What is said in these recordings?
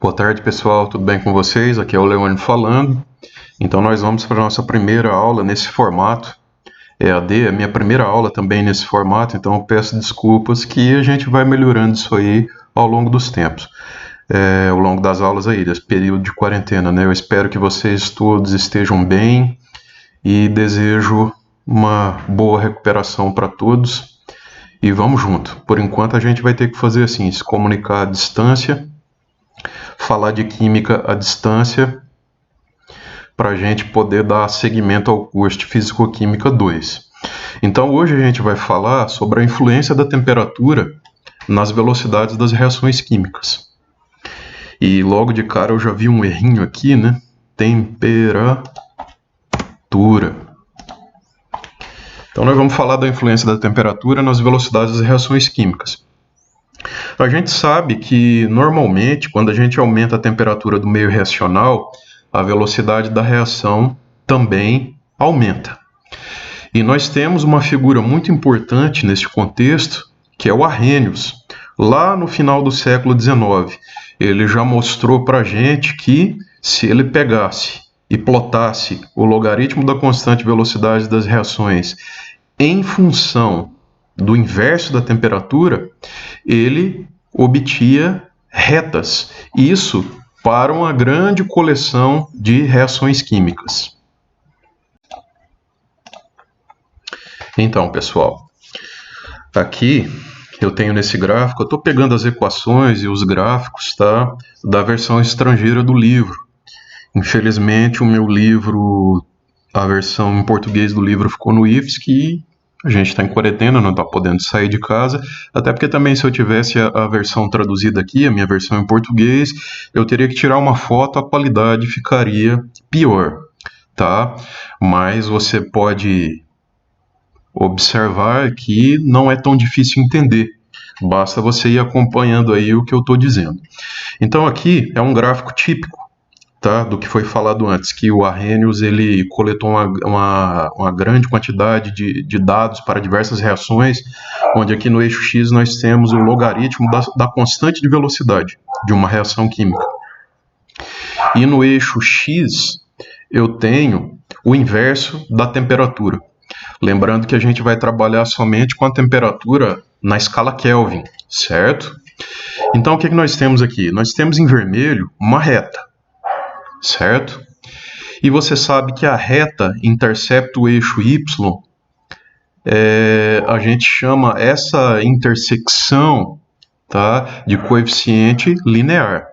Boa tarde, pessoal, tudo bem com vocês? Aqui é o Leone falando. Então nós vamos para a nossa primeira aula nesse formato EAD, a minha primeira aula também nesse formato, então eu peço desculpas que a gente vai melhorando isso aí ao longo dos tempos, ao longo das aulas aí, desse período de quarentena, né? Eu espero que vocês todos estejam bem e desejo uma boa recuperação para todos e vamos junto. Por enquanto a gente vai ter que fazer assim, se comunicar à distância, falar de química à distância, para a gente poder dar seguimento ao curso de Físico-Química 2. Então hoje a gente vai falar sobre a influência da temperatura nas velocidades das reações químicas. E logo de cara eu já vi um errinho aqui, né? Temperatura. Então nós vamos falar da influência da temperatura nas velocidades das reações químicas. A gente sabe que normalmente quando a gente aumenta a temperatura do meio reacional, a velocidade da reação também aumenta. E nós temos uma figura muito importante nesse contexto, que é o Arrhenius. Lá no final do século XIX, ele já mostrou para a gente que se ele pegasse e plotasse o logaritmo da constante velocidade das reações em função do inverso da temperatura, ele obtinha retas. Isso para uma grande coleção de reações químicas. Então, pessoal, aqui eu tenho nesse gráfico, eu estou pegando as equações e os gráficos, tá, da versão estrangeira do livro. Infelizmente, o meu livro, a versão em português do livro ficou no IFSC e a gente está em quarentena, não está podendo sair de casa, até porque também se eu tivesse a versão traduzida aqui, a minha versão em português, eu teria que tirar uma foto, a qualidade ficaria pior, tá? Mas você pode observar que não é tão difícil entender, basta você ir acompanhando aí o que eu estou dizendo. Então aqui é um gráfico típico, tá, do que foi falado antes, que o Arrhenius ele coletou uma grande quantidade de dados para diversas reações, onde aqui no eixo X nós temos o logaritmo da constante de velocidade de uma reação química. E no eixo X eu tenho o inverso da temperatura. Lembrando que a gente vai trabalhar somente com a temperatura na escala Kelvin, certo? Então o que nós temos aqui? Nós temos em vermelho uma reta, certo? E você sabe que a reta intercepta o eixo Y, a gente chama essa intersecção, tá, de coeficiente linear.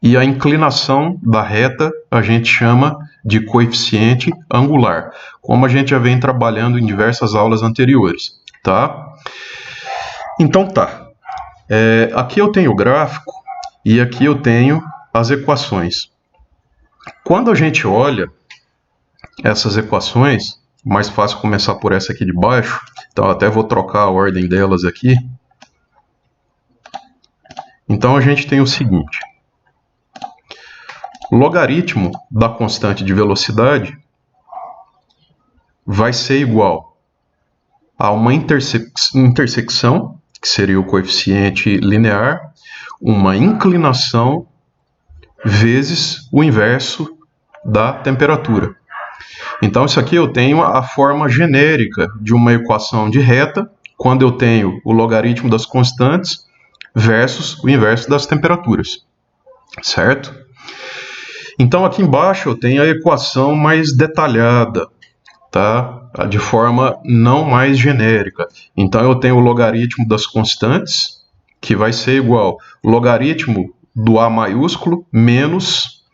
E a inclinação da reta a gente chama de coeficiente angular, como a gente já vem trabalhando em diversas aulas anteriores, tá? Então tá, aqui eu tenho o gráfico e aqui eu tenho as equações. Quando a gente olha essas equações, mais fácil começar por essa aqui de baixo, então eu até vou trocar a ordem delas aqui. Então a gente tem o seguinte: o logaritmo da constante de velocidade vai ser igual a uma intersecção, que seria o coeficiente linear, uma inclinação vezes o inverso da temperatura. Então isso aqui eu tenho a forma genérica de uma equação de reta, quando eu tenho o logaritmo das constantes versus o inverso das temperaturas, certo? Então aqui embaixo eu tenho a equação mais detalhada, tá? De forma não mais genérica. Então eu tenho o logaritmo das constantes, que vai ser igual ao logaritmo do A maiúsculo menos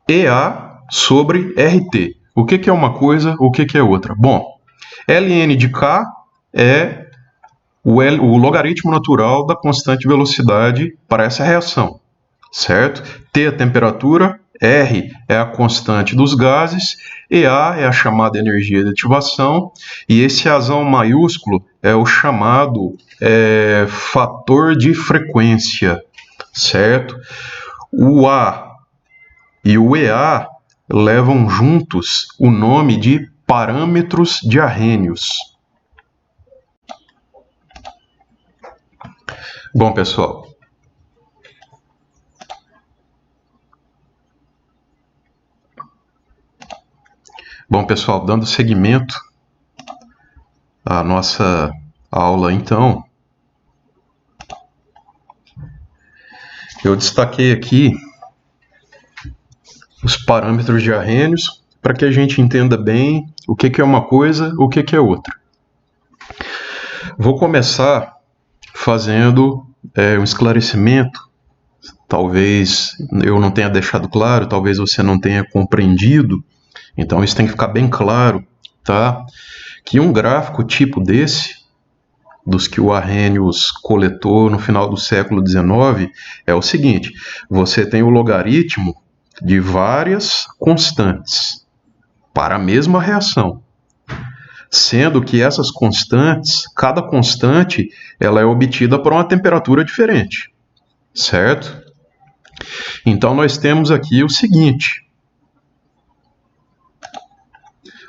EA sobre RT. O que é uma coisa, o que é outra? Bom, ln de K é o logaritmo natural da constante velocidade para essa reação, certo? T é a temperatura, R é a constante dos gases, EA é a chamada energia de ativação, e esse Azão maiúsculo é o chamado fator de frequência, certo? O A e o EA levam juntos o nome de parâmetros de Arrhenius. Bom, pessoal, Bom, pessoal, dando seguimento à nossa aula, então, eu destaquei aqui os parâmetros de Arrhenius para que a gente entenda bem o que é uma coisa, o que é outra. Vou começar fazendo um esclarecimento. Talvez eu não tenha deixado claro, talvez você não tenha compreendido. Então isso tem que ficar bem claro, tá? Que um gráfico tipo desse, dos que o Arrhenius coletou no final do século XIX, é o seguinte: você tem o logaritmo de várias constantes para a mesma reação, sendo que essas constantes, cada constante, ela é obtida por uma temperatura diferente, certo? Então nós temos aqui o seguinte: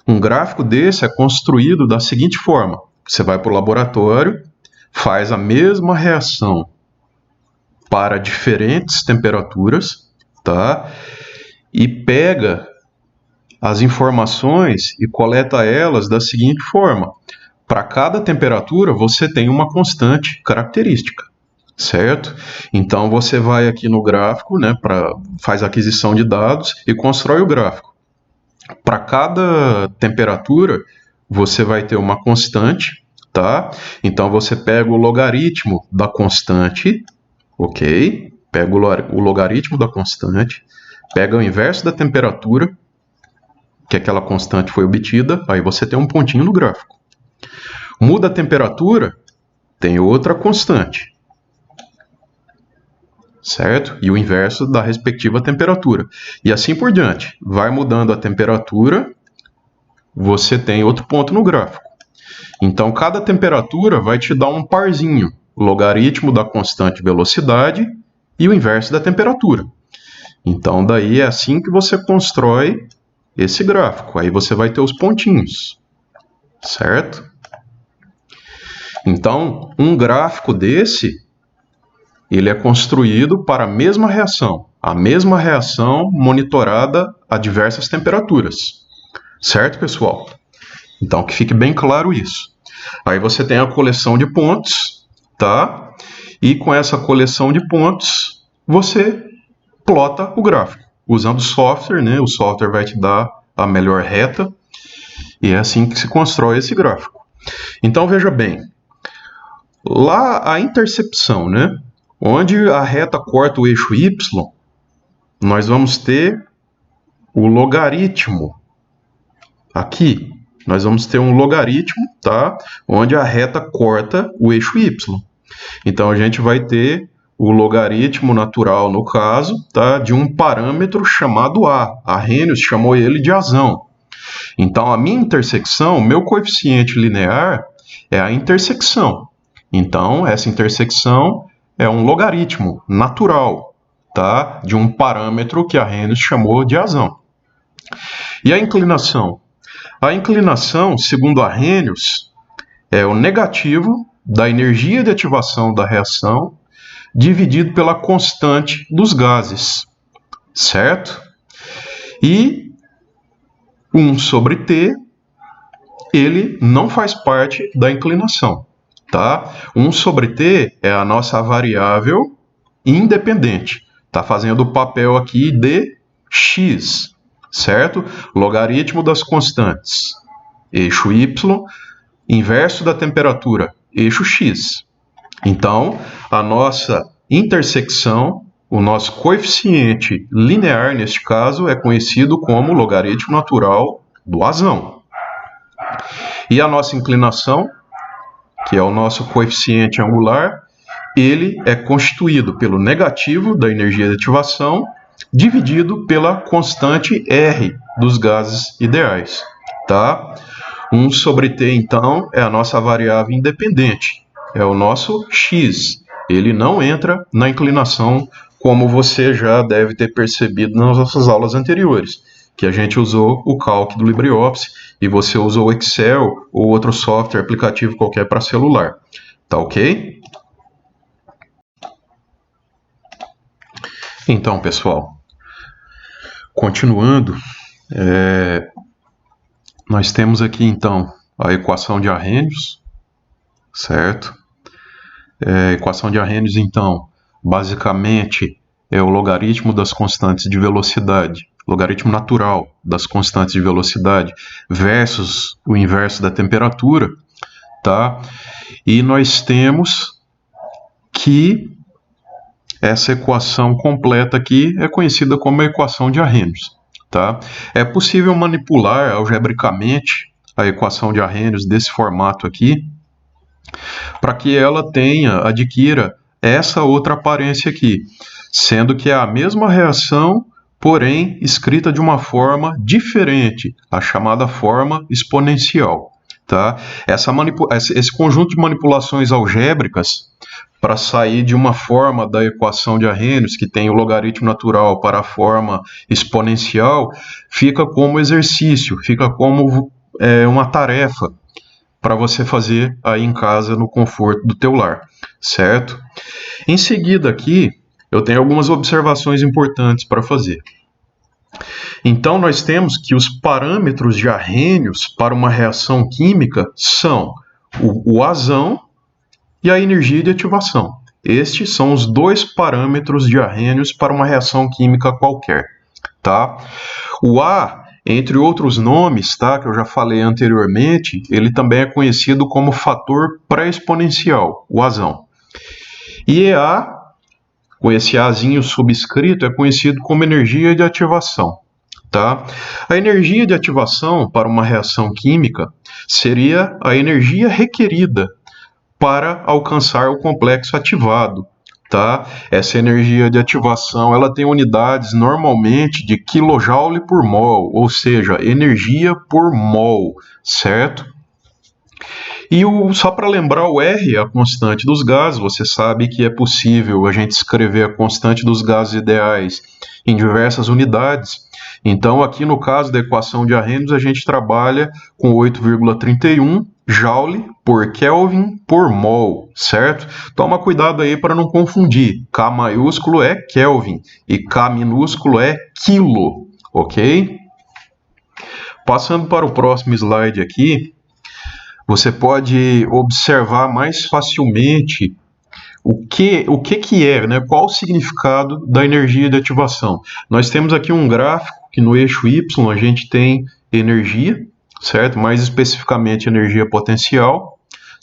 um gráfico desse é construído da seguinte forma: você vai para o laboratório, faz a mesma reação para diferentes temperaturas, tá? E pega as informações e coleta elas da seguinte forma: para cada temperatura você tem uma constante característica, certo? Então você vai aqui no gráfico, né, faz a aquisição de dados e constrói o gráfico. Para cada temperatura você vai ter uma constante, tá? Então você pega o logaritmo da constante, ok? Pega o logaritmo da constante, pega o inverso da temperatura que aquela constante foi obtida, aí você tem um pontinho no gráfico. Muda a temperatura, tem outra constante, certo? E o inverso da respectiva temperatura. E assim por diante. Vai mudando a temperatura, você tem outro ponto no gráfico. Então, cada temperatura vai te dar um parzinho, o logaritmo da constante velocidade e o inverso da temperatura. Então, daí é assim que você constrói esse gráfico. Aí você vai ter os pontinhos, certo? Então, um gráfico desse, ele é construído para a mesma reação monitorada a diversas temperaturas, certo, pessoal? Então, que fique bem claro isso. Aí você tem a coleção de pontos, tá? E com essa coleção de pontos, você plota o gráfico. Usando o software, né? O software vai te dar a melhor reta. E é assim que se constrói esse gráfico. Então, veja bem. Lá a intercepção, né? Onde a reta corta o eixo Y, nós vamos ter o logaritmo. Aqui, nós vamos ter um logaritmo, tá? Onde a reta corta o eixo Y. Então, a gente vai ter o logaritmo natural, no caso, tá? De um parâmetro chamado A. Arrhenius chamou ele de Azão. Então, a minha intersecção, meu coeficiente linear é a intersecção. Então, essa intersecção é um logaritmo natural, tá? De um parâmetro que Arrhenius chamou de Azão. E a inclinação? A inclinação, segundo Arrhenius, é o negativo da energia de ativação da reação dividido pela constante dos gases, certo? E 1 sobre T, ele não faz parte da inclinação, tá? 1 sobre T é a nossa variável independente, tá fazendo o papel aqui de x, certo? Logaritmo das constantes, eixo y, inverso da temperatura, eixo x. Então, a nossa intersecção, o nosso coeficiente linear, neste caso, é conhecido como logaritmo natural do Azão. E a nossa inclinação, que é o nosso coeficiente angular, ele é constituído pelo negativo da energia de ativação dividido pela constante R dos gases ideais, tá? 1 sobre T, então, é a nossa variável independente, é o nosso x. Ele não entra na inclinação, como você já deve ter percebido nas nossas aulas anteriores, que a gente usou o Calc do LibreOffice e você usou o Excel ou outro software aplicativo qualquer para celular. Tá ok? Então, pessoal, continuando, nós temos aqui então a equação de Arrhenius, certo? A equação de Arrhenius, então, basicamente é o logaritmo das constantes de velocidade, logaritmo natural das constantes de velocidade versus o inverso da temperatura, tá? E nós temos que essa equação completa aqui é conhecida como a equação de Arrhenius, tá? É possível manipular algebricamente a equação de Arrhenius desse formato aqui, para que ela adquira essa outra aparência aqui, sendo que é a mesma reação, porém escrita de uma forma diferente, a chamada forma exponencial, tá? Esse conjunto de manipulações algébricas para sair de uma forma da equação de Arrhenius, que tem o logaritmo natural, para a forma exponencial, fica como exercício, fica como uma tarefa para você fazer aí em casa, no conforto do teu lar, certo? Em seguida aqui, eu tenho algumas observações importantes para fazer. Então, nós temos que os parâmetros de Arrhenius para uma reação química são o azão e a energia de ativação. Estes são os dois parâmetros de Arrhenius para uma reação química qualquer, tá? O A, entre outros nomes, tá, que eu já falei anteriormente, ele também é conhecido como fator pré-exponencial, o azão. E EA, com esse Azinho subscrito, é conhecido como energia de ativação, tá? A energia de ativação para uma reação química seria a energia requerida para alcançar o complexo ativado, tá? Essa energia de ativação, ela tem unidades normalmente de kJ por mol, ou seja, energia por mol, certo? E só para lembrar, o R é a constante dos gases. Você sabe que é possível a gente escrever a constante dos gases ideais em diversas unidades. Então, aqui no caso da equação de Arrhenius, a gente trabalha com 8,31 Joule por Kelvin por mol, certo? Toma cuidado aí para não confundir. K maiúsculo é Kelvin e K minúsculo é quilo, ok? Passando para o próximo slide aqui, você pode observar mais facilmente o que é, né? Qual o significado da energia de ativação. Nós temos aqui um gráfico que no eixo Y a gente tem energia, certo? Mais especificamente energia potencial,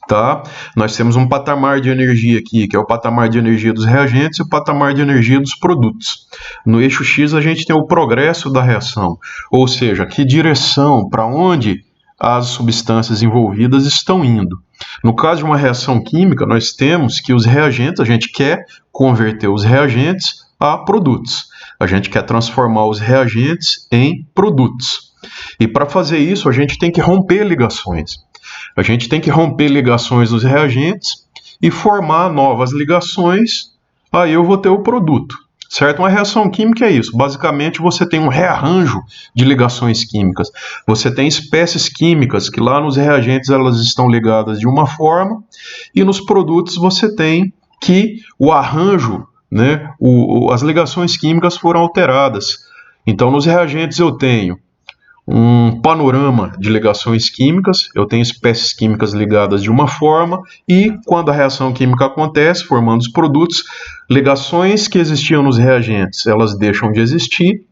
tá? Nós temos um patamar de energia aqui, que é o patamar de energia dos reagentes e o patamar de energia dos produtos. No eixo X a gente tem o progresso da reação, ou seja, que direção, para onde as substâncias envolvidas estão indo. No caso de uma reação química, nós temos que os reagentes, a gente quer converter os reagentes a produtos. A gente quer transformar os reagentes em produtos. E para fazer isso, a gente tem que romper ligações. A gente tem que romper ligações dos reagentes e formar novas ligações, aí eu vou ter o produto. Certo? Uma reação química é isso. Basicamente, você tem um rearranjo de ligações químicas. Você tem espécies químicas que lá nos reagentes elas estão ligadas de uma forma e nos produtos você tem que o arranjo, né, as ligações químicas foram alteradas. Então, nos reagentes eu tenho um panorama de ligações químicas, eu tenho espécies químicas ligadas de uma forma e quando a reação química acontece, formando os produtos, ligações que existiam nos reagentes, elas deixam de existir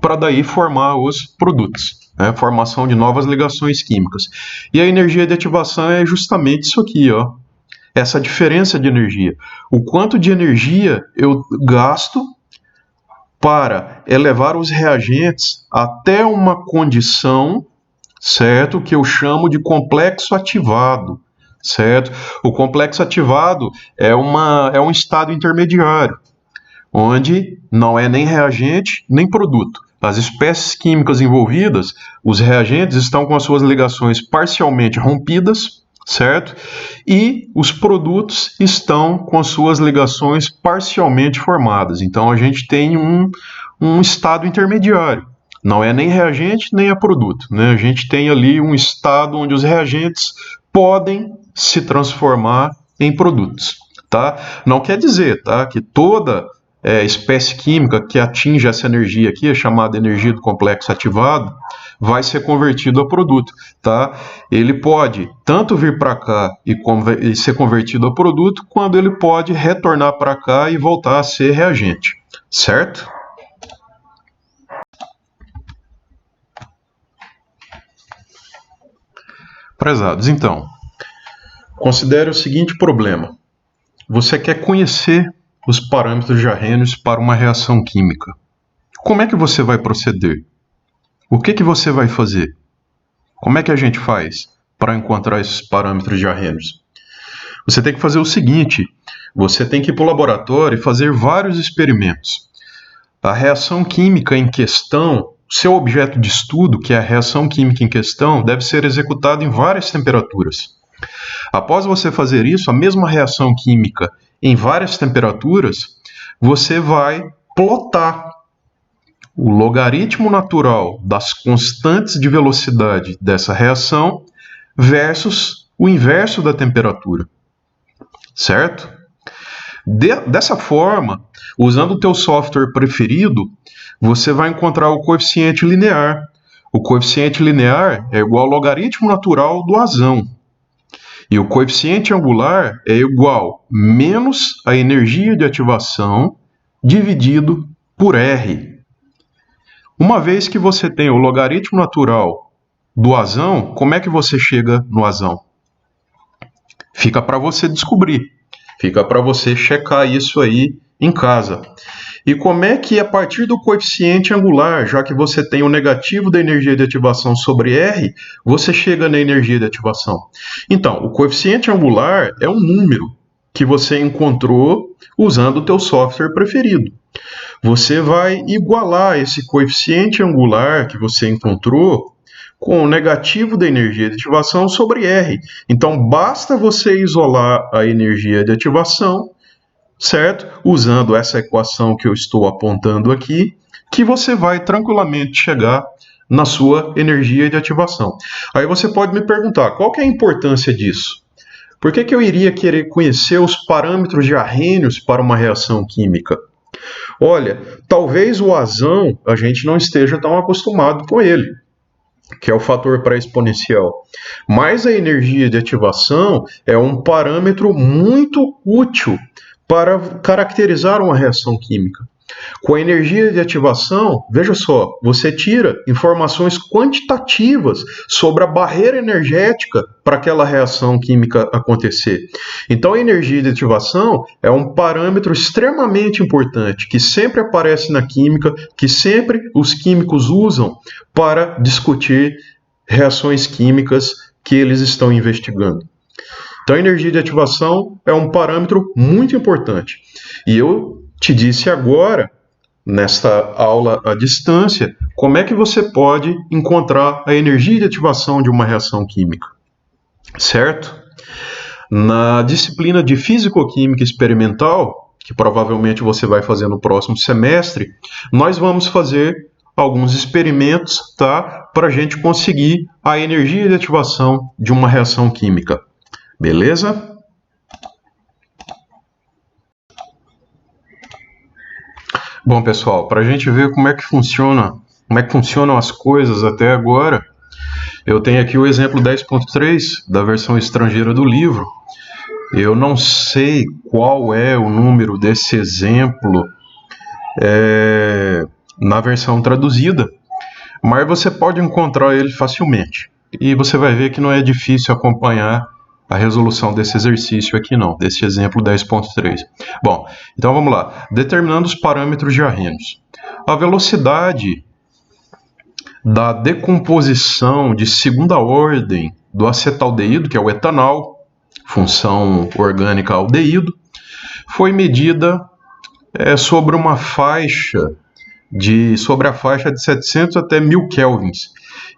para daí formar os produtos, né? Formação de novas ligações químicas. E a energia de ativação é justamente isso aqui, ó, essa diferença de energia. O quanto de energia eu gasto para elevar os reagentes até uma condição, certo, que eu chamo de complexo ativado, certo? O complexo ativado é um estado intermediário, onde não é nem reagente nem produto. As espécies químicas envolvidas, os reagentes estão com as suas ligações parcialmente rompidas, certo? E os produtos estão com as suas ligações parcialmente formadas. Então a gente tem um estado intermediário. Não é nem reagente nem é produto, né? A gente tem ali um estado onde os reagentes podem se transformar em produtos, tá? Não quer dizer, tá, que toda espécie química que atinge essa energia aqui, é chamada energia do complexo ativado, vai ser convertido a produto, tá? Ele pode tanto vir para cá e ser convertido a produto, quando ele pode retornar para cá e voltar a ser reagente, certo? Prezados, então, considere o seguinte problema. Você quer conhecer os parâmetros de Arrhenius para uma reação química. Como é que você vai proceder? O que você vai fazer? Como é que a gente faz para encontrar esses parâmetros de Arrhenius? Você tem que fazer o seguinte, você tem que ir para o laboratório e fazer vários experimentos. A reação química em questão, seu objeto de estudo, que é a reação química em questão, deve ser executada em várias temperaturas. Após você fazer isso, a mesma reação química em várias temperaturas, você vai plotar o logaritmo natural das constantes de velocidade dessa reação versus o inverso da temperatura, certo? Dessa forma, usando o teu software preferido, você vai encontrar o coeficiente linear. O coeficiente linear é igual ao logaritmo natural do azão. E o coeficiente angular é igual menos a energia de ativação dividido por R. Uma vez que você tem o logaritmo natural do azão, como é que você chega no azão? Fica para você descobrir. Fica para você checar isso aí em casa. E como é que, a partir do coeficiente angular, já que você tem o negativo da energia de ativação sobre R, você chega na energia de ativação? Então, o coeficiente angular é um número que você encontrou usando o teu software preferido. Você vai igualar esse coeficiente angular que você encontrou com o negativo da energia de ativação sobre R. Então, basta você isolar a energia de ativação, certo? Usando essa equação que eu estou apontando aqui, que você vai tranquilamente chegar na sua energia de ativação. Aí você pode me perguntar, qual que é a importância disso? Por que eu iria querer conhecer os parâmetros de Arrhenius para uma reação química? Olha, talvez o azão a gente não esteja tão acostumado com ele, que é o fator pré-exponencial. Mas a energia de ativação é um parâmetro muito útil para caracterizar uma reação química. Com a energia de ativação, veja só, você tira informações quantitativas sobre a barreira energética para aquela reação química acontecer. Então, a energia de ativação é um parâmetro extremamente importante, que sempre aparece na química, que sempre os químicos usam para discutir reações químicas que eles estão investigando. Então, a energia de ativação é um parâmetro muito importante. E eu te disse agora, nesta aula à distância, como é que você pode encontrar a energia de ativação de uma reação química, certo? Na disciplina de Físico-Química Experimental, que provavelmente você vai fazer no próximo semestre, nós vamos fazer alguns experimentos, tá? Para a gente conseguir a energia de ativação de uma reação química. Beleza? Bom, pessoal, para a gente ver como é que funcionam as coisas até agora, eu tenho aqui o exemplo 10.3 da versão estrangeira do livro. Eu não sei qual é o número desse exemplo na versão traduzida, mas você pode encontrar ele facilmente. E você vai ver que não é difícil acompanhar a resolução desse exercício aqui não, desse exemplo 10.3. Bom, então vamos lá. Determinando os parâmetros de Arrhenius. A velocidade da decomposição de segunda ordem do acetaldeído, que é o etanol, função orgânica aldeído, foi medida sobre a faixa de 700 até 1000 kelvins.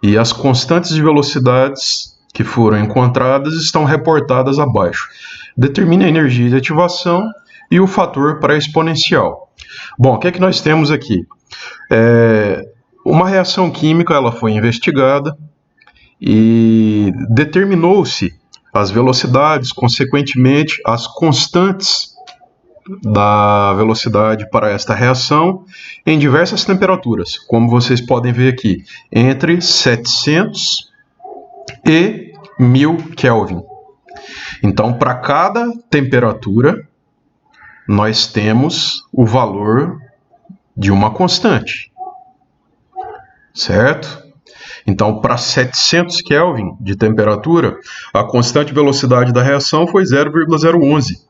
E as constantes de velocidades que foram encontradas estão reportadas abaixo. Determine a energia de ativação e o fator pré-exponencial. Bom, o que é que nós temos aqui? Uma reação química ela foi investigada e determinou-se as velocidades, consequentemente as constantes da velocidade para esta reação em diversas temperaturas, como vocês podem ver aqui, entre 700 e 1000 Kelvin. Então, para cada temperatura, nós temos o valor de uma constante, certo? Então, para 700 Kelvin de temperatura, a constante velocidade da reação foi 0,011.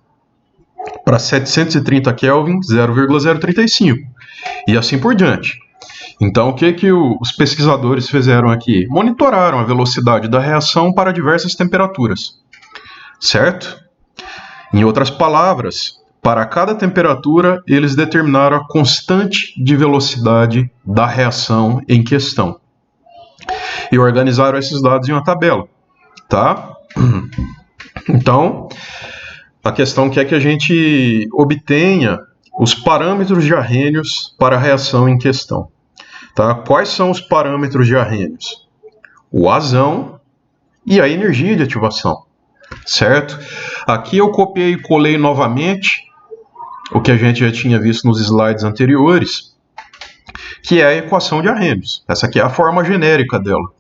Para 730 Kelvin, 0,035. E assim por diante. Então, o que os pesquisadores fizeram aqui? Monitoraram a velocidade da reação para diversas temperaturas, certo? Em outras palavras, para cada temperatura, eles determinaram a constante de velocidade da reação em questão. E organizaram esses dados em uma tabela, tá? Então, a questão é que a gente obtenha os parâmetros de Arrhenius para a reação em questão. Tá? Quais são os parâmetros de Arrhenius? O azão e a energia de ativação, certo? Aqui eu copiei e colei novamente o que a gente já tinha visto nos slides anteriores, que é a equação de Arrhenius. Essa aqui é a forma genérica dela.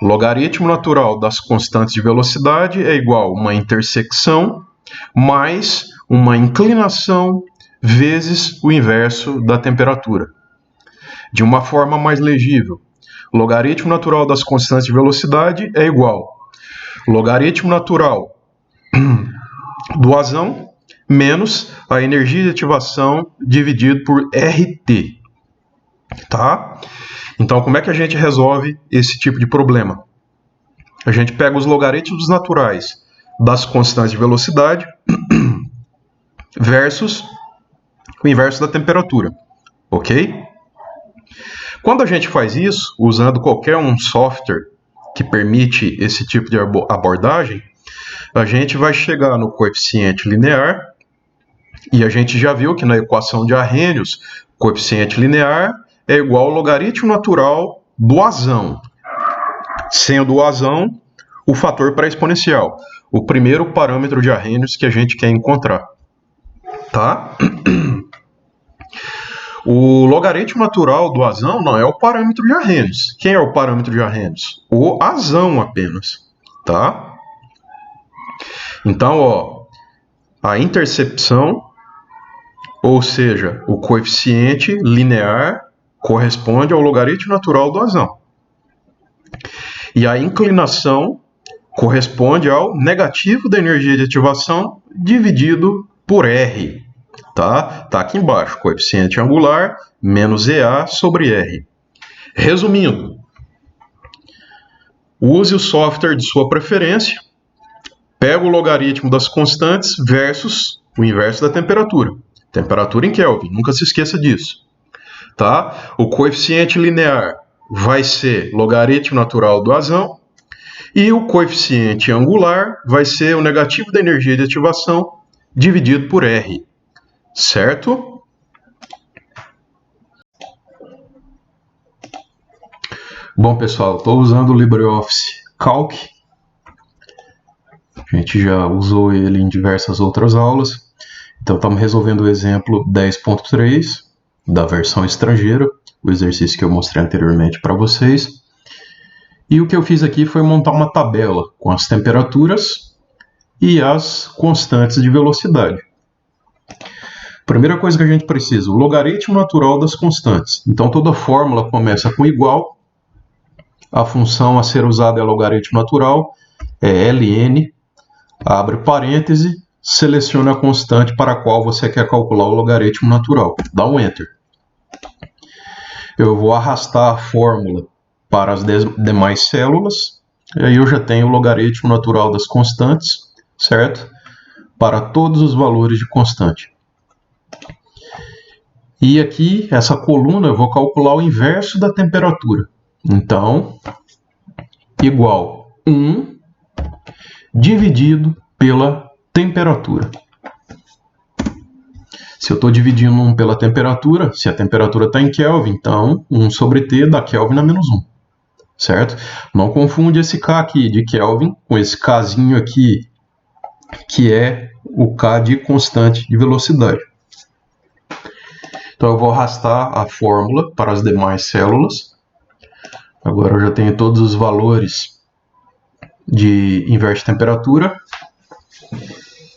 O logaritmo natural das constantes de velocidade é igual a uma intersecção mais uma inclinação vezes o inverso da temperatura. De uma forma mais legível, o logaritmo natural das constantes de velocidade é igual ao logaritmo natural do azão menos a energia de ativação dividido por RT. Tá? Então, como é que a gente resolve esse tipo de problema? A gente pega os logaritmos naturais das constantes de velocidade versus o inverso da temperatura, ok? Quando a gente faz isso, usando qualquer um software que permite esse tipo de abordagem, a gente vai chegar no coeficiente linear, e a gente já viu que na equação de Arrhenius, coeficiente linear é igual ao logaritmo natural do azão, sendo o azão o fator pré-exponencial, o primeiro parâmetro de Arrhenius que a gente quer encontrar. Tá? O logaritmo natural do azão não é o parâmetro de Arrhenius. Quem é o parâmetro de Arrhenius? O azão apenas. Tá? Então, ó, a intercepção, ou seja, o coeficiente linear, corresponde ao logaritmo natural do azão. E a inclinação corresponde ao negativo da energia de ativação dividido por R. Tá aqui embaixo, coeficiente angular menos EA sobre R. Resumindo, use o software de sua preferência, pega o logaritmo das constantes versus o inverso da temperatura. Temperatura em Kelvin, nunca se esqueça disso. Tá? O coeficiente linear vai ser logaritmo natural do azão e o coeficiente angular vai ser o negativo da energia de ativação dividido por R. Certo? Bom, pessoal, estou usando o LibreOffice Calc. A gente já usou ele em diversas outras aulas. Então, estamos resolvendo o exemplo 10.3 da versão estrangeira, o exercício que eu mostrei anteriormente para vocês. E o que eu fiz aqui foi montar uma tabela com as temperaturas e as constantes de velocidade. Primeira coisa que a gente precisa, o logaritmo natural das constantes. Então, toda fórmula começa com igual. A função a ser usada é logaritmo natural, é ln, abre parêntese, seleciona a constante para a qual você quer calcular o logaritmo natural. Dá um Enter. Eu vou arrastar a fórmula para as demais células, e aí eu já tenho o logaritmo natural das constantes, certo? Para todos os valores de constante. E aqui, essa coluna, eu vou calcular o inverso da temperatura. Então, igual 1 dividido pela temperatura. Se eu estou dividindo 1 pela temperatura, se a temperatura está em Kelvin, então 1 sobre T dá Kelvin a menos 1. Certo? Não confunde esse K aqui de Kelvin com esse Kzinho aqui, que é o K de constante de velocidade. Então eu vou arrastar a fórmula para as demais células. Agora eu já tenho todos os valores de inverso de temperatura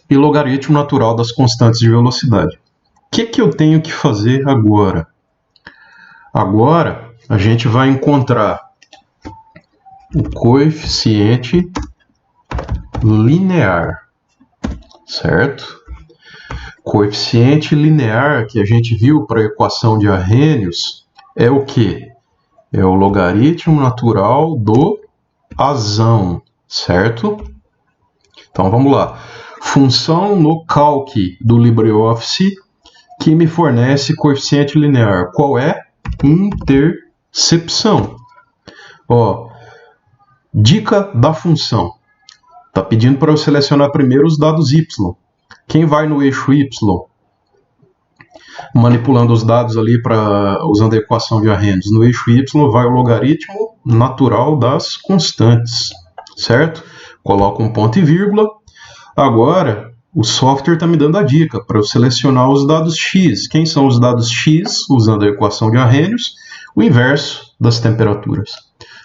e logaritmo natural das constantes de velocidade. O que eu tenho que fazer agora? Agora a gente vai encontrar o coeficiente linear, certo? Coeficiente linear que a gente viu para a equação de Arrhenius é o quê? É o logaritmo natural do azão, certo? Então vamos lá. Função no calc do LibreOffice que me fornece coeficiente linear. Qual é? Intercepção. Ó, dica da função. Está pedindo para eu selecionar primeiro os dados y. Quem vai no eixo y, manipulando os dados ali usando a equação de Arrhenius, no eixo y vai o logaritmo natural das constantes, certo? Coloco um ponto e vírgula. Agora, o software está me dando a dica para eu selecionar os dados x. Quem são os dados x, usando a equação de Arrhenius? O inverso das temperaturas.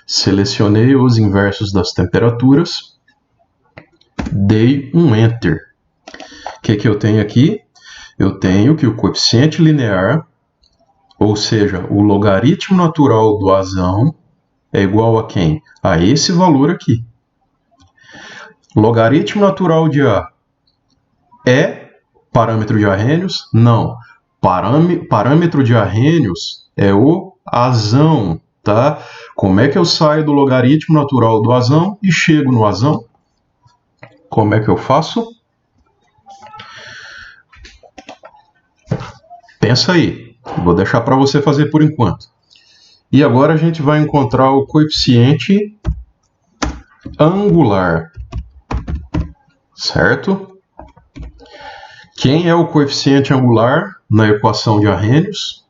Selecionei os inversos das temperaturas. Dei um Enter. O que eu tenho aqui? Eu tenho que o coeficiente linear, ou seja, o logaritmo natural do azão, é igual a quem? A esse valor aqui. Logaritmo natural de A é parâmetro de Arrhenius? Não. Parâmetro de Arrhenius é o azão, tá? Como é que eu saio do logaritmo natural do azão e chego no azão? Como é que eu faço? Pensa aí. Vou deixar para você fazer por enquanto. E agora a gente vai encontrar o coeficiente angular. Certo? Quem é o coeficiente angular na equação de Arrhenius?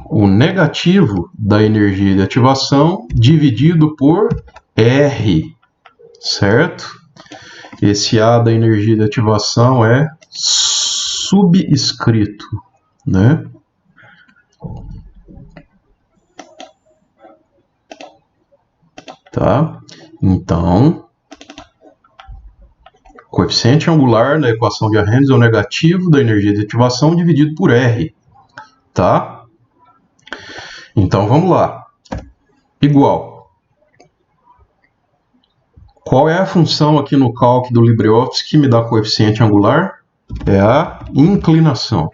O negativo da energia de ativação dividido por R. Certo? Esse A da energia de ativação é subscrito, né? Tá? Então, coeficiente angular na equação de Arrhenius é o negativo da energia de ativação dividido por R, tá? Então, vamos lá. Igual. Qual é a função aqui no calc do LibreOffice que me dá coeficiente angular? É a inclinação.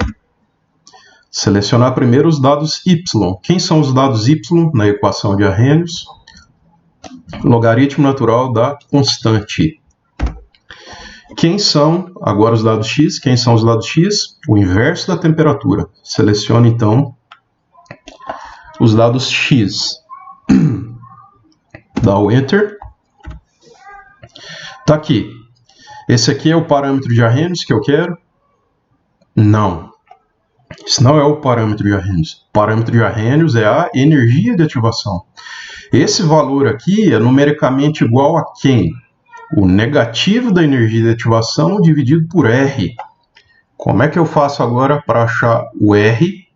Selecionar primeiro os dados y. Quem são os dados y na equação de Arrhenius? Logaritmo natural da constante. Quem são agora os dados x? Quem são os dados x? O inverso da temperatura. Selecione então os dados x. Dá o Enter. Tá aqui. Esse aqui é o parâmetro de Arrhenius que eu quero? Não. Esse não é o parâmetro de Arrhenius. O parâmetro de Arrhenius é a energia de ativação. Esse valor aqui é numericamente igual a quem? O negativo da energia de ativação dividido por R. Como é que eu faço agora para achar o R?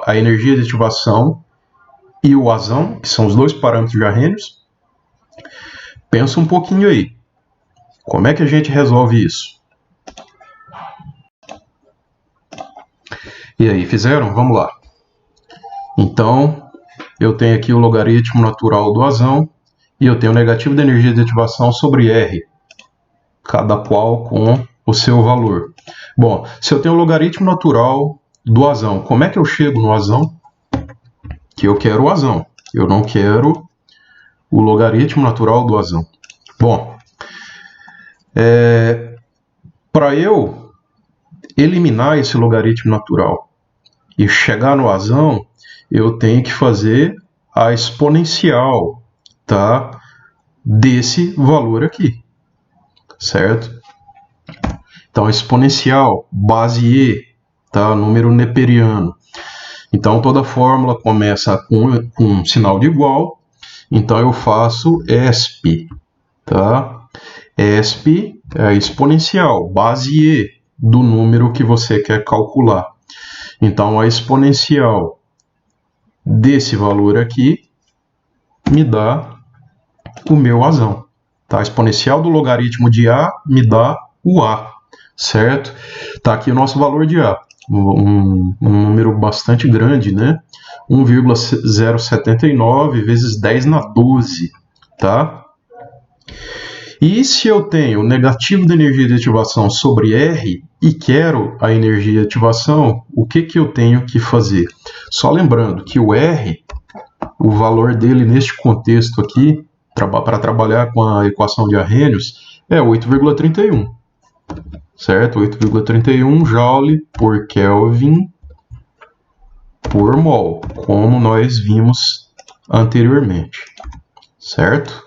A energia de ativação e o azão, que são os dois parâmetros de Arrhenius. Pensa um pouquinho aí. Como é que a gente resolve isso? E aí, fizeram? Vamos lá. Então, eu tenho aqui o logaritmo natural do azão e eu tenho o negativo da energia de ativação sobre R, cada qual com o seu valor. Bom, se eu tenho o logaritmo natural do azão, como é que eu chego no azão? Que eu quero o azão, eu não quero o logaritmo natural do azão. Bom, para eu eliminar esse logaritmo natural e chegar no azão, eu tenho que fazer a exponencial, tá, desse valor aqui, certo? Então, exponencial, base E, tá, número neperiano. Então, toda fórmula começa com um sinal de igual, então eu faço ESP, tá? ESP é a exponencial, base E do número que você quer calcular. Então, a exponencial desse valor aqui me dá o meu Azão. Tá? A exponencial do logaritmo de A me dá o A, certo? Tá aqui o nosso valor de A, um número bastante grande, né? 1,079 vezes 10 na 12, tá? E se eu tenho o negativo da energia de ativação sobre R e quero a energia de ativação, o que eu tenho que fazer? Só lembrando que o R, o valor dele neste contexto aqui, para trabalhar com a equação de Arrhenius, é 8,31, certo? 8,31 joule por Kelvin por mol, como nós vimos anteriormente, certo?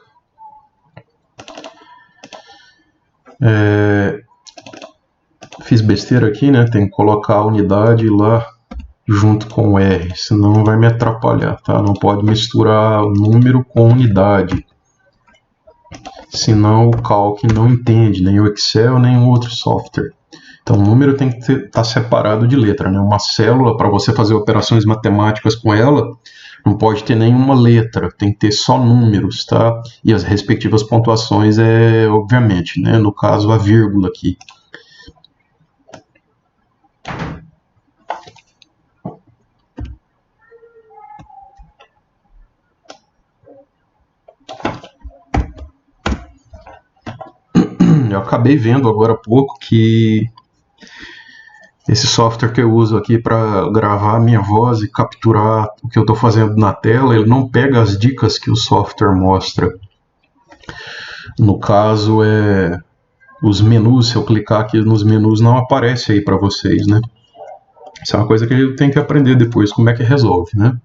Fiz besteira aqui, né? Tem que colocar a unidade lá junto com o R, senão vai me atrapalhar, tá? Não pode misturar número com unidade, senão o Calc não entende, nem o Excel, nem um outro software. Então, o número tem que estar separado de letra, né? Uma célula, para você fazer operações matemáticas com ela, não pode ter nenhuma letra, tem que ter só números, tá? E as respectivas pontuações obviamente, né? No caso, a vírgula aqui. Eu acabei vendo agora há pouco que esse software que eu uso aqui para gravar a minha voz e capturar o que eu estou fazendo na tela, ele não pega as dicas que o software mostra. No caso, os menus, se eu clicar aqui nos menus, não aparece aí para vocês, né? Isso é uma coisa que eu tenho que aprender depois, como é que resolve, né?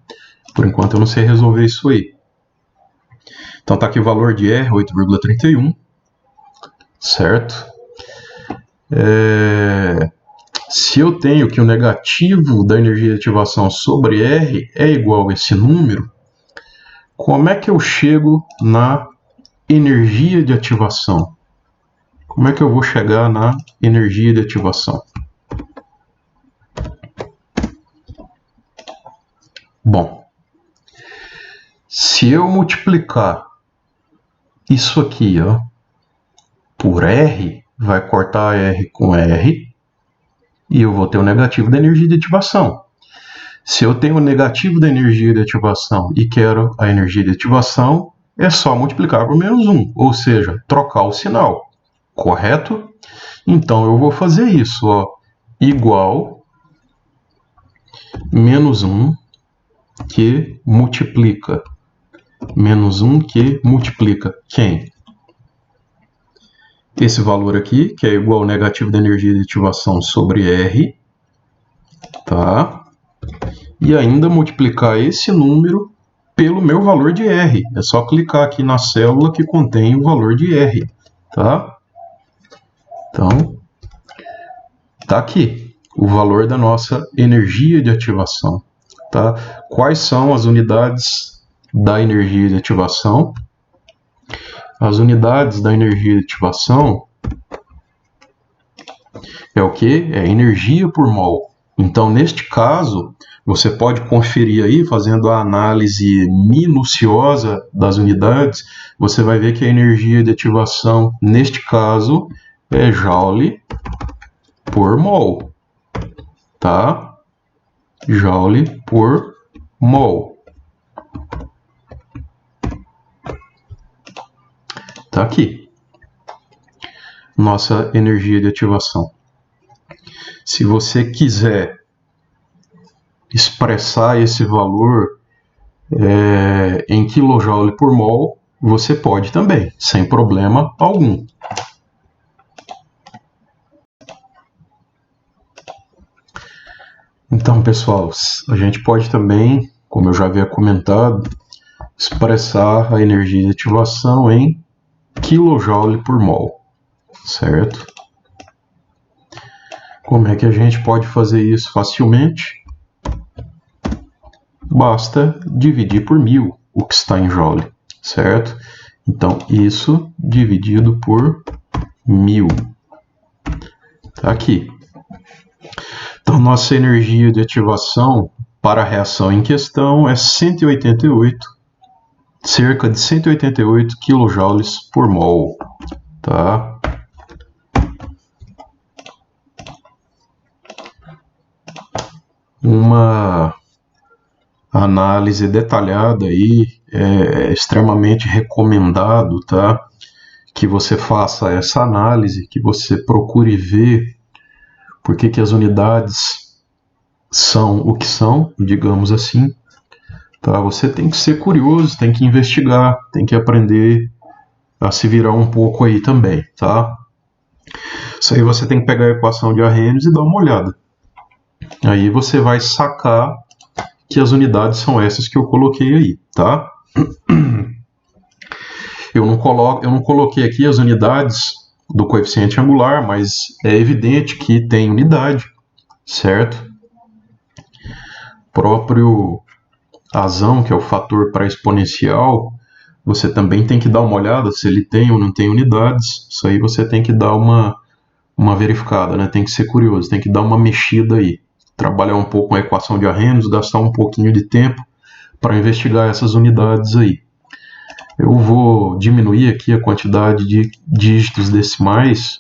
Por enquanto eu não sei resolver isso aí. Então tá aqui o valor de R, 8,31, certo? Se eu tenho que o negativo da energia de ativação sobre R é igual a esse número, como é que eu chego na energia de ativação? Como é que eu vou chegar na energia de ativação? Bom, se eu multiplicar isso aqui, ó, por R, vai cortar R com R, e eu vou ter o negativo da energia de ativação. Se eu tenho o negativo da energia de ativação e quero a energia de ativação, é só multiplicar por menos 1, ou seja, trocar o sinal, correto? Então eu vou fazer isso, ó, igual menos 1 que multiplica. Menos 1 que multiplica quem? Esse valor aqui, que é igual ao negativo da energia de ativação sobre R, tá? E ainda multiplicar esse número pelo meu valor de R. É só clicar aqui na célula que contém o valor de R, tá? Então, tá aqui o valor da nossa energia de ativação, tá? Quais são as unidades da energia de ativação? As unidades da energia de ativação é o que? É energia por mol. Então, neste caso, você pode conferir aí, fazendo a análise minuciosa das unidades, você vai ver que a energia de ativação, neste caso, é joule por mol, tá? Joule por mol. Tá aqui. Nossa energia de ativação. Se você quiser expressar esse valor em kJ por mol, você pode também, sem problema algum. Então, pessoal, a gente pode também, como eu já havia comentado, expressar a energia de ativação em kJ por mol, certo? Como é que a gente pode fazer isso facilmente? Basta dividir por 1000 o que está em joule, certo? Então, isso dividido por 1000. Tá aqui. Então, nossa energia de ativação para a reação em questão é 188, cerca de 188 kJ por mol. Tá? Uma análise detalhada aí é extremamente recomendado, tá? Que você faça essa análise, que você procure ver por que as unidades são o que são, digamos assim. Tá? Você tem que ser curioso, tem que investigar, tem que aprender a se virar um pouco aí também, tá? Isso aí você tem que pegar a equação de Arrhenius e dar uma olhada. Aí você vai sacar que as unidades são essas que eu coloquei aí, tá? Eu não coloquei aqui as unidades do coeficiente angular, mas é evidente que tem unidade, certo? Próprio azão, que é o fator pré-exponencial, você também tem que dar uma olhada se ele tem ou não tem unidades. Isso aí você tem que dar uma verificada, né? Tem que ser curioso, tem que dar uma mexida aí. Trabalhar um pouco com a equação de Arrhenius, gastar um pouquinho de tempo para investigar essas unidades aí. Eu vou diminuir aqui a quantidade de dígitos decimais.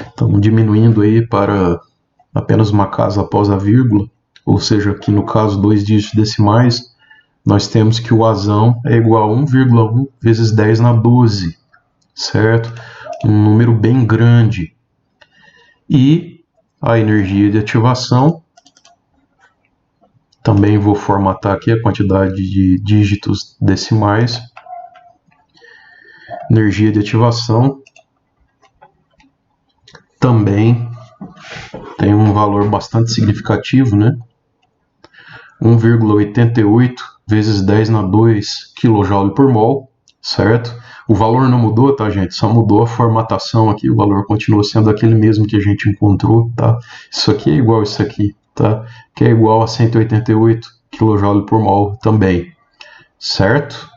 Estamos diminuindo aí para apenas uma casa após a vírgula, ou seja, aqui no caso 2 dígitos decimais, nós temos que o azão é igual a 1,1 vezes 10 na 12, certo? Um número bem grande. E a energia de ativação, também vou formatar aqui a quantidade de dígitos decimais. Energia de ativação também tem um valor bastante significativo, né? 1,88 vezes 10 na 2 kJ por mol, certo? O valor não mudou, tá, gente? Só mudou a formatação aqui, o valor continua sendo aquele mesmo que a gente encontrou, tá? Isso aqui é igual a isso aqui, tá? Que é igual a 188 kJ por mol também, certo?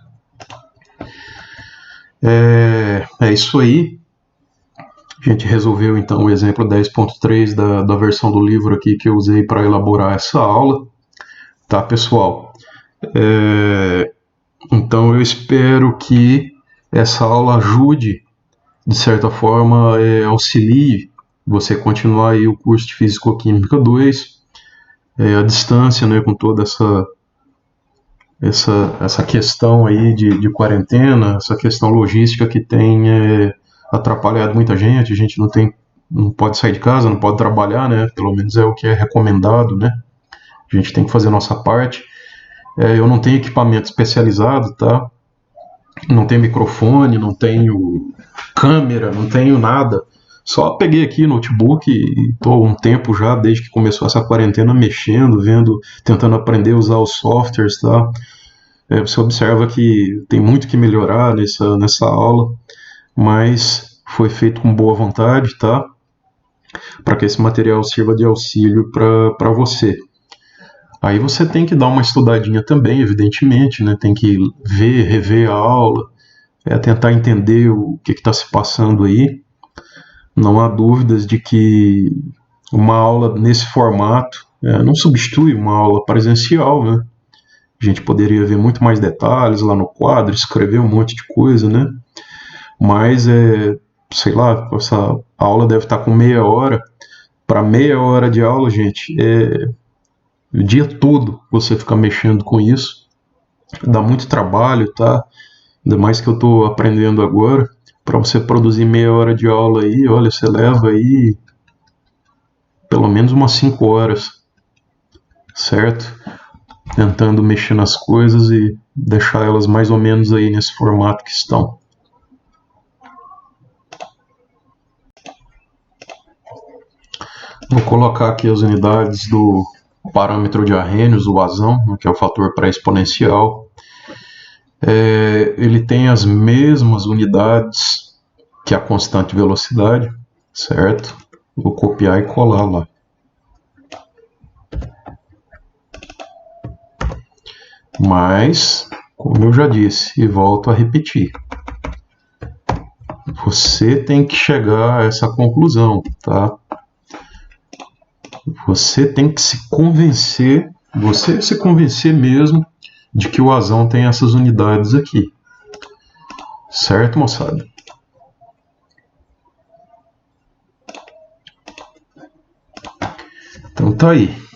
É isso aí. A gente resolveu então o exemplo 10.3 da versão do livro aqui que eu usei para elaborar essa aula. Tá, pessoal? Então eu espero que essa aula ajude, de certa forma, auxilie você continuar aí o curso de Físico-Química 2, à distância, né, com toda essa questão aí de quarentena, essa questão logística que tem atrapalhado muita gente. A gente não pode sair de casa, não pode trabalhar, né? Pelo menos é o que é recomendado, né? A gente tem que fazer a nossa parte. Eu não tenho equipamento especializado, tá? Não tenho microfone, não tenho câmera, não tenho nada. Só peguei aqui o notebook e estou um tempo já, desde que começou essa quarentena, mexendo, vendo, tentando aprender a usar os softwares, tá? Você observa que tem muito que melhorar nessa aula, mas foi feito com boa vontade, tá? Para que esse material sirva de auxílio para você. Aí você tem que dar uma estudadinha também, evidentemente, né? Tem que rever a aula, tentar entender o que está se passando aí. Não há dúvidas de que uma aula nesse formato não substitui uma aula presencial, né? A gente poderia ver muito mais detalhes lá no quadro, escrever um monte de coisa, né? Mas, sei lá, essa aula deve estar com meia hora. Para meia hora de aula, gente, o dia todo você fica mexendo com isso. Dá muito trabalho, tá? Ainda mais que eu estou aprendendo agora. Para você produzir meia hora de aula aí, olha, você leva aí pelo menos umas 5 horas, certo? Tentando mexer nas coisas e deixar elas mais ou menos aí nesse formato que estão. Vou colocar aqui as unidades do parâmetro de Arrhenius, o azão, que é o fator pré-exponencial. Ele tem as mesmas unidades que a constante de velocidade, certo? Vou copiar e colar lá. Mas, como eu já disse e volto a repetir, você tem que chegar a essa conclusão, tá? Você tem que se convencer, você se convencer mesmo de que o Azão tem essas unidades aqui. Certo, moçada? Então tá aí.